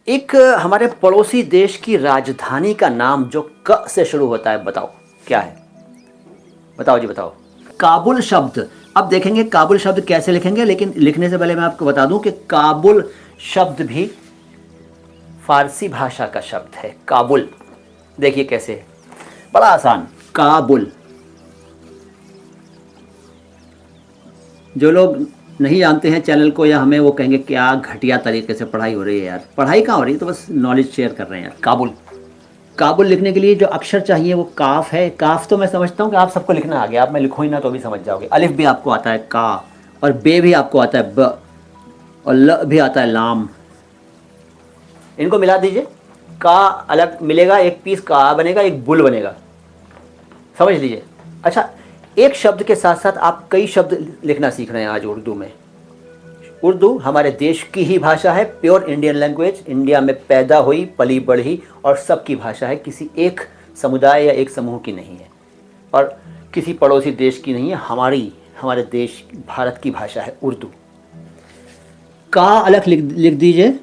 एक हमारे पड़ोसी देश की राजधानी का नाम जो क से शुरू होता है, बताओ क्या है? बताओ जी बताओ। काबुल शब्द, अब देखेंगे काबुल शब्द कैसे लिखेंगे, लेकिन लिखने से पहले मैं आपको बता दूं कि काबुल शब्द भी फारसी भाषा का शब्द है। काबुल देखिए कैसे है, बड़ा आसान। काबुल, जो लोग नहीं जानते हैं चैनल को या हमें, वो कहेंगे क्या घटिया तरीके से पढ़ाई हो रही है यार। पढ़ाई कहाँ हो रही है, तो बस नॉलेज शेयर कर रहे हैं यार। काबुल, काबुल लिखने के लिए जो अक्षर चाहिए वो काफ है। काफ तो मैं समझता हूँ कि आप सबको लिखना आ गया, आप मैं लिखूँ ही ना तो भी समझ जाओगे। अलिफ भी आपको आता है, का, और बे भी आपको आता है, ब, और ल भी आता है, लाम। इनको मिला दीजिए, का अलग मिलेगा, एक पीस का बनेगा, एक बुल बनेगा, समझ लीजिए। अच्छा, एक शब्द के साथ साथ आप कई शब्द लिखना सीख रहे हैं आज उर्दू में। उर्दू हमारे देश की ही भाषा है, प्योर इंडियन लैंग्वेज, इंडिया में पैदा हुई, पली बढ़ी और सबकी भाषा है, किसी एक समुदाय या एक समूह की नहीं है और किसी पड़ोसी देश की नहीं है। हमारे देश भारत की भाषा है उर्दू। का अलग लिख दीजिए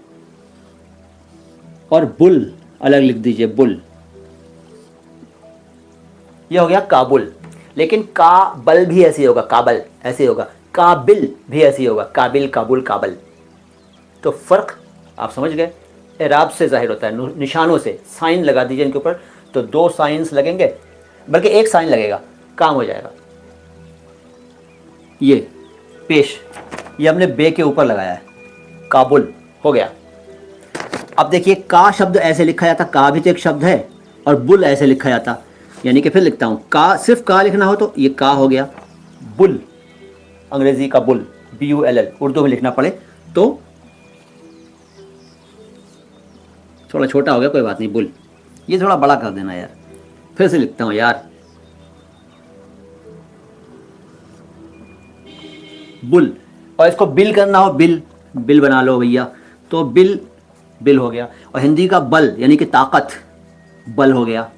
और बुल अलग लिख दीजिए, बुल। यह हो गया काबुल। लेकिन काबल भी ऐसे होगा, काबल ऐसे होगा, काबिल भी ऐसी होगा, काबिल, काबुल, काबल। तो फ़र्क आप समझ गए। एराब से जाहिर होता है, निशानों से, साइन लगा दीजिए इनके ऊपर, तो दो साइंस लगेंगे, बल्कि एक साइन लगेगा, काम हो जाएगा। ये पेश, ये हमने बे के ऊपर लगाया है, काबुल हो गया। अब देखिए, का शब्द ऐसे लिखा जाता, का भी तो एक शब्द है, और बुल ऐसे लिखा जाता, यानी कि फिर लिखता हूँ, का सिर्फ का लिखना हो तो ये का हो गया, बुल, अंग्रेजी का बुल, BULL, उर्दू में लिखना पड़े तो थोड़ा छोटा हो गया, कोई बात नहीं, बुल। ये थोड़ा बड़ा कर देना यार, फिर से लिखता हूँ यार, बुल। और इसको बिल करना हो, बिल, बिल बना लो भैया, तो बिल, बिल हो गया। और हिंदी का बल यानी कि ताकत, बल हो गया।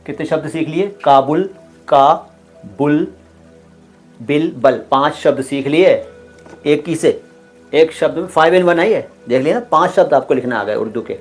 कितने शब्द सीख लिए? काबुल, का, बुल, बिल, बल, 5 शब्द सीख लिए एक ही से, एक शब्द में 5 in 1 आई है, देख लिया ना, 5 शब्द आपको लिखना आ गए उर्दू के।